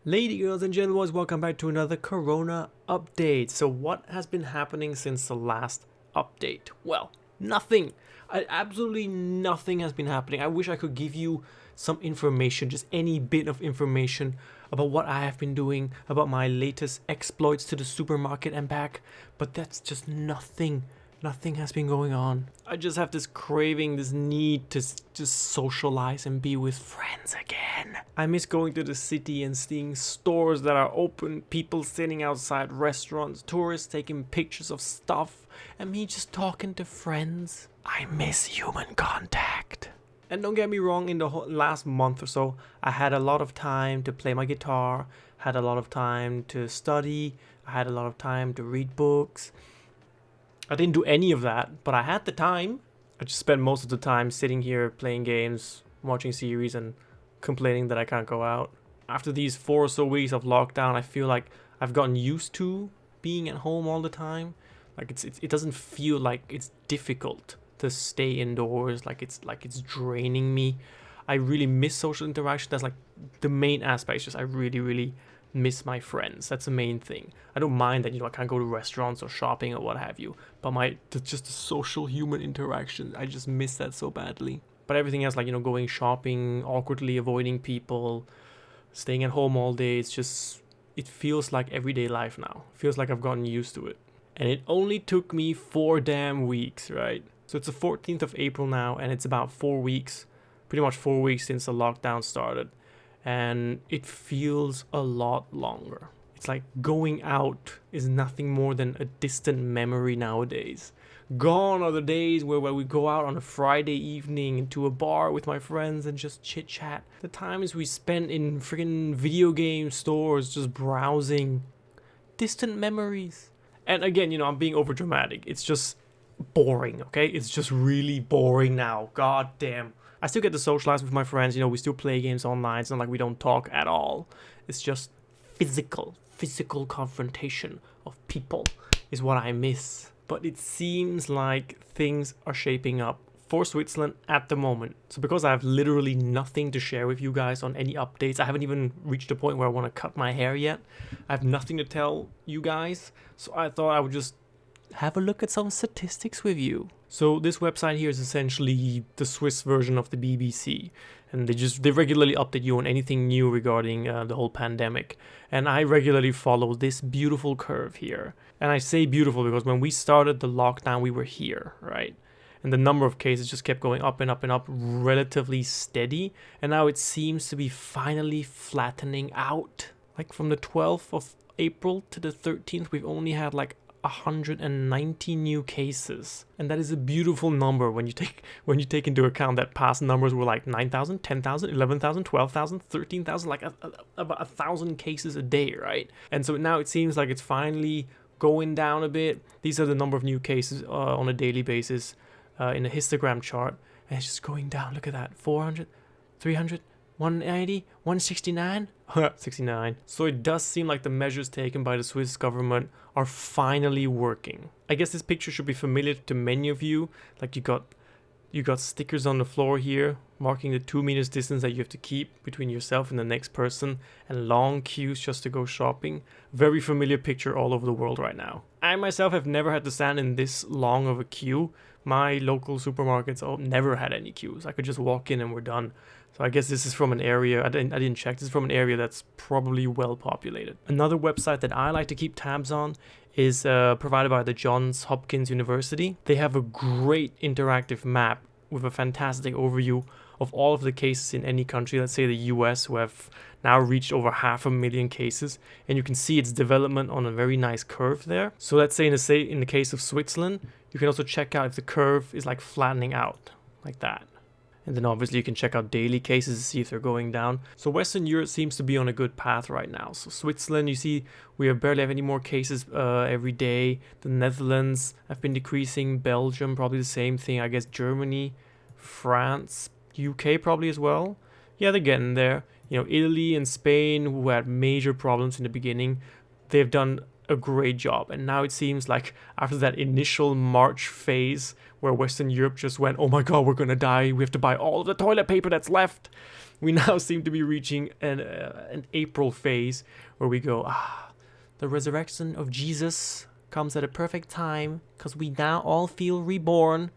Ladies, girls, and gentlemen, welcome back to another Corona update. So, what has been happening since the last update? Well, nothing. Absolutely nothing has been happening. I wish I could give you some information, just any bit of information about what I have been doing, about my latest exploits to the supermarket and back, but that's just nothing. Nothing has been going on. I just have this craving, this need to just socialize and be with friends again. I miss going to the city and seeing stores that are open, people sitting outside restaurants, tourists taking pictures of stuff, and me just talking to friends. I miss human contact. And don't get me wrong, in the last month or so, I had a lot of time to play my guitar, had a lot of time to study, I had a lot of time to read books. I didn't do any of that, but I had the time. I just spent most of the time sitting here playing games, watching series, and complaining that I can't go out. After these 4 or so weeks of lockdown, I feel like I've gotten used to being at home all the time. Like it doesn't feel like it's difficult to stay indoors. Like it's draining me. I really miss social interaction. That's like the main aspect. Just I really miss my friends. That's the main thing. I don't mind that I can't go to restaurants or shopping or what have you, but just the social human interaction, I just miss that so badly. But everything else, like going shopping, awkwardly avoiding people, staying at home all day, it feels like everyday life now. It feels like I've gotten used to it. And it only took me 4 damn weeks, right? So it's the 14th of April now, and it's about 4 weeks, pretty much 4 weeks since the lockdown started. And it feels a lot longer. It's like going out is nothing more than a distant memory nowadays. Gone are the days where we go out on a Friday evening into a bar with my friends and just chit chat. The times we spent in freaking video game stores just browsing. Distant memories. And again, I'm being over dramatic. It's just boring, okay? It's just really boring now. God damn. I still get to socialize with my friends, we still play games online. It's not like we don't talk at all. It's just physical confrontation of people is what I miss. But it seems like things are shaping up for Switzerland at the moment. So because I have literally nothing to share with you guys on any updates, I haven't even reached a point where I want to cut my hair yet. I have nothing to tell you guys. So I thought I would just have a look at some statistics with you. So this website here is essentially the Swiss version of the BBC, and they regularly update you on anything new regarding the whole pandemic. And I regularly follow this beautiful curve here. And I say beautiful because when we started the lockdown, we were here, right? And the number of cases just kept going up and up and up, relatively steady. And now it seems to be finally flattening out. Like from the 12th of April to the 13th, we've only had like 190 new cases, and that is a beautiful number when you take into account that past numbers were like 9,000, 10,000, 11,000, 12,000, 13,000, like about 1,000 cases a day, right? And so now it seems like it's finally going down a bit. These are the number of new cases on a daily basis in a histogram chart, and it's just going down. Look at that, 400, 300, 190, 169, 69. So it does seem like the measures taken by the Swiss government are finally working. I guess this picture should be familiar to many of you. Like you got stickers on the floor here marking the 2 meters distance that you have to keep between yourself and the next person, and long queues just to go shopping. Very familiar picture all over the world right now. I myself have never had to stand in this long of a queue. My local supermarkets never had any queues. I could just walk in and we're done. So I guess this is from an area, I didn't check, this is from an area that's probably well populated. Another website that I like to keep tabs on is provided by the Johns Hopkins University. They have a great interactive map with a fantastic overview of all of the cases in any country. Let's say the US, who have now reached over 500,000 cases, and you can see its development on a very nice curve there. So let's say in the case of Switzerland, you can also check out if the curve is like flattening out like that. And then obviously you can check out daily cases to see if they're going down. So Western Europe seems to be on a good path right now. So Switzerland, you see, we barely have any more cases every day. The Netherlands have been decreasing. Belgium, probably the same thing. I guess Germany, France, UK probably as well. Yeah, they're getting there. Italy and Spain, who had major problems in the beginning, they've done a great job. And now it seems like after that initial March phase where Western Europe just went, oh my god, we're gonna die, we have to buy all of the toilet paper that's left, we now seem to be reaching an April phase where we go, the resurrection of Jesus comes at a perfect time because we now all feel reborn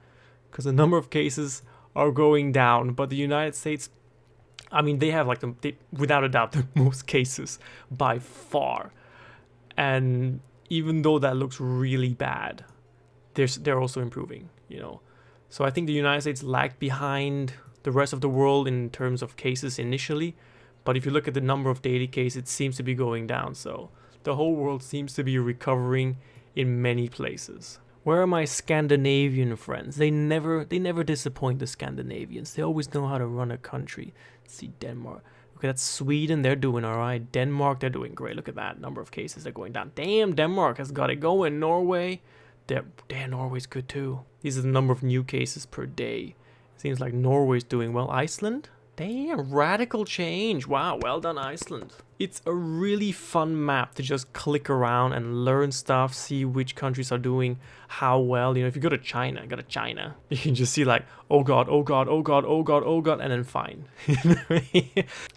because the number of cases are going down. But the United States, I mean, they have without a doubt the most cases by far. And even though that looks really bad, they're also improving, you know. So I think the United States lagged behind the rest of the world in terms of cases initially. But if you look at the number of daily cases, it seems to be going down. So the whole world seems to be recovering in many places. Where are my Scandinavian friends? They never disappoint, the Scandinavians. They always know how to run a country. Let's see, Denmark. Okay, that's Sweden. They're doing all right. Denmark, they're doing great. Look at that number of cases. They're going down. Damn, Denmark has got it going. Norway, Norway's good too. These are the number of new cases per day. Seems like Norway's doing well. Iceland? Damn, radical change. Wow, well done, Iceland. It's a really fun map to just click around and learn stuff, see which countries are doing how well. You know, if you go to China, you can just see like, oh god, oh god, oh god, oh god, oh god, and then fine.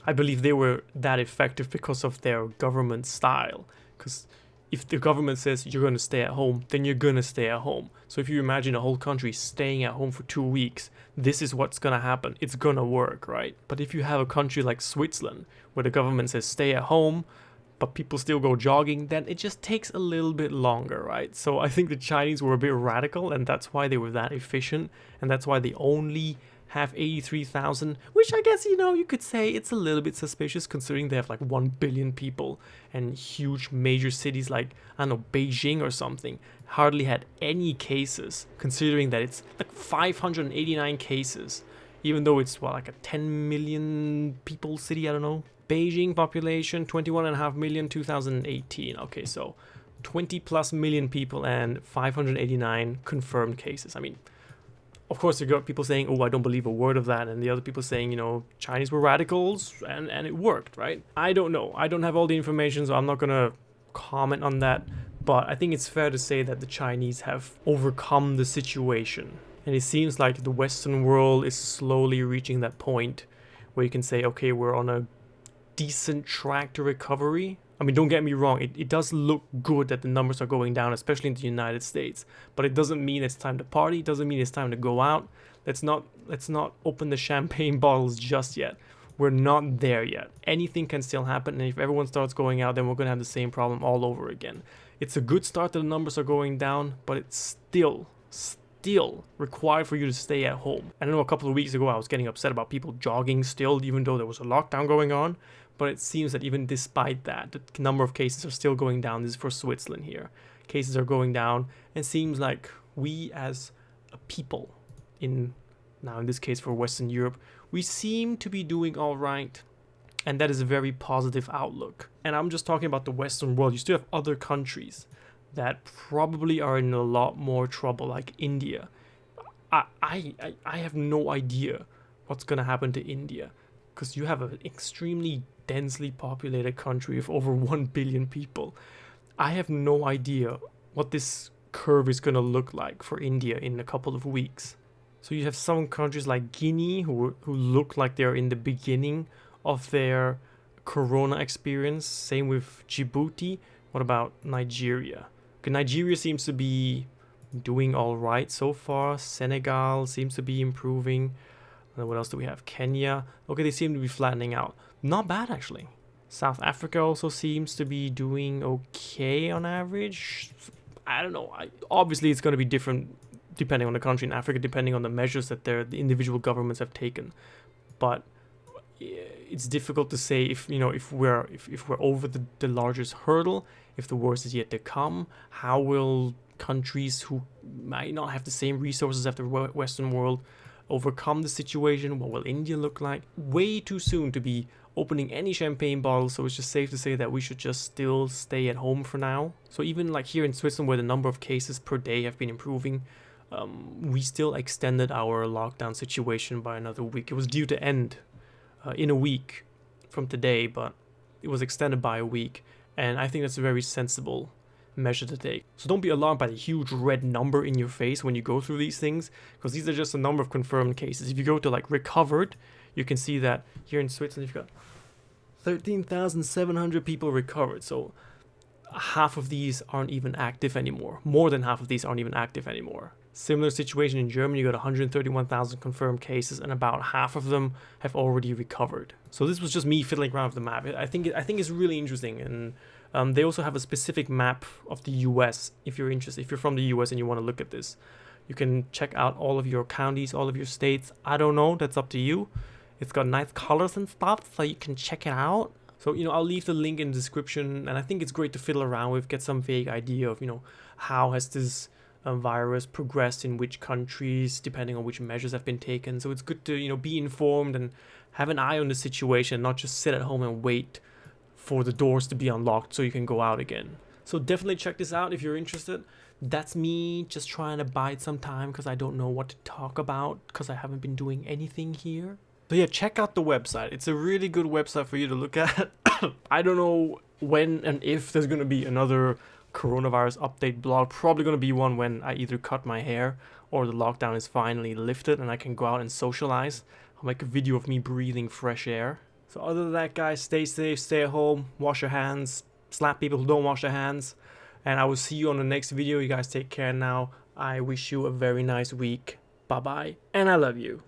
I believe they were that effective because of their government style. Because if the government says you're going to stay at home, then you're going to stay at home. So if you imagine a whole country staying at home for 2 weeks, this is what's going to happen. It's going to work, right? But if you have a country like Switzerland, where the government says stay at home, but people still go jogging, then it just takes a little bit longer, right? So I think the Chinese were a bit radical, and that's why they were that efficient, and that's why they only have 83,000, which I guess, you know, you could say it's a little bit suspicious considering they have like 1 billion people, and huge major cities like, I don't know, Beijing or something hardly had any cases, considering that it's like 589 cases, even though it's like a 10 million people city, I don't know. Beijing population 21.5 million 2018. Okay, so 20 plus million people and 589 confirmed cases. I mean, of course, you got people saying, oh, I don't believe a word of that. And the other people saying, you know, Chinese were radicals and it worked, right? I don't know. I don't have all the information, so I'm not going to comment on that. But I think it's fair to say that the Chinese have overcome the situation. And it seems like the Western world is slowly reaching that point where you can say, okay, we're on a decent track to recovery. I mean, don't get me wrong, it does look good that the numbers are going down, especially in the United States. But it doesn't mean it's time to party, it doesn't mean it's time to go out. Let's not open the champagne bottles just yet. We're not there yet. Anything can still happen, and if everyone starts going out, then we're going to have the same problem all over again. It's a good start that the numbers are going down, but it's still required for you to stay at home. I know a couple of weeks ago I was getting upset about people jogging still, even though there was a lockdown going on. But it seems that even despite that, the number of cases are still going down. This is for Switzerland here. Cases are going down, and it seems like we as a people, in this case for Western Europe, we seem to be doing all right. And that is a very positive outlook. And I'm just talking about the Western world. You still have other countries that probably are in a lot more trouble, like India. I have no idea what's going to happen to India, because you have an extremely densely populated country of over 1 billion people. I have no idea what this curve is going to look like for India in a couple of weeks. So you have some countries like Guinea who look like they're in the beginning of their corona experience. Same with Djibouti. What about Nigeria? Okay, Nigeria seems to be doing all right so far. Senegal seems to be improving. What else do we have? Kenya. Okay, they seem to be flattening out. Not bad, actually. South Africa also seems to be doing okay on average. I don't know. Obviously, it's going to be different depending on the country in Africa, depending on the measures that the individual governments have taken. But it's difficult to say if we're over the largest hurdle, if the worst is yet to come. How will countries who might not have the same resources as the Western world overcome the situation? What will India look like? Way too soon to be opening any champagne bottles, so it's just safe to say that we should just still stay at home for now. So even like here in Switzerland, where the number of cases per day have been improving, we still extended our lockdown situation by another week. It was due to end in a week from today, but it was extended by a week, and I think that's very sensible measure to take. So don't be alarmed by the huge red number in your face when you go through these things, because these are just a number of confirmed cases. If you go to like recovered, you can see that here in Switzerland you've got 13,700 people recovered. So half of these aren't even active anymore. More than half of these aren't even active anymore. Similar situation in Germany, you got 131,000 confirmed cases, and about half of them have already recovered. So this was just me fiddling around with the map. I think it's really interesting, and they also have a specific map of the US. If you're interested, if you're from the US and you want to look at this, you can check out all of your counties, all of your states. I don't know, that's up to you. It's got nice colors and stuff, so you can check it out. So, I'll leave the link in the description, and I think it's great to fiddle around with, get some vague idea of, how has this virus progressed in which countries, depending on which measures have been taken. So it's good to, be informed and have an eye on the situation, not just sit at home and wait for the doors to be unlocked so you can go out again. So definitely check this out if you're interested. That's me just trying to bide some time because I don't know what to talk about because I haven't been doing anything here. So yeah, check out the website. It's a really good website for you to look at. I don't know when and if there's going to be another coronavirus update blog. Probably going to be one when I either cut my hair or the lockdown is finally lifted and I can go out and socialize. I'll make a video of me breathing fresh air. So other than that, guys, stay safe, stay at home, wash your hands, slap people who don't wash their hands, and I will see you on the next video. You guys take care now. I wish you a very nice week. Bye bye, and I love you.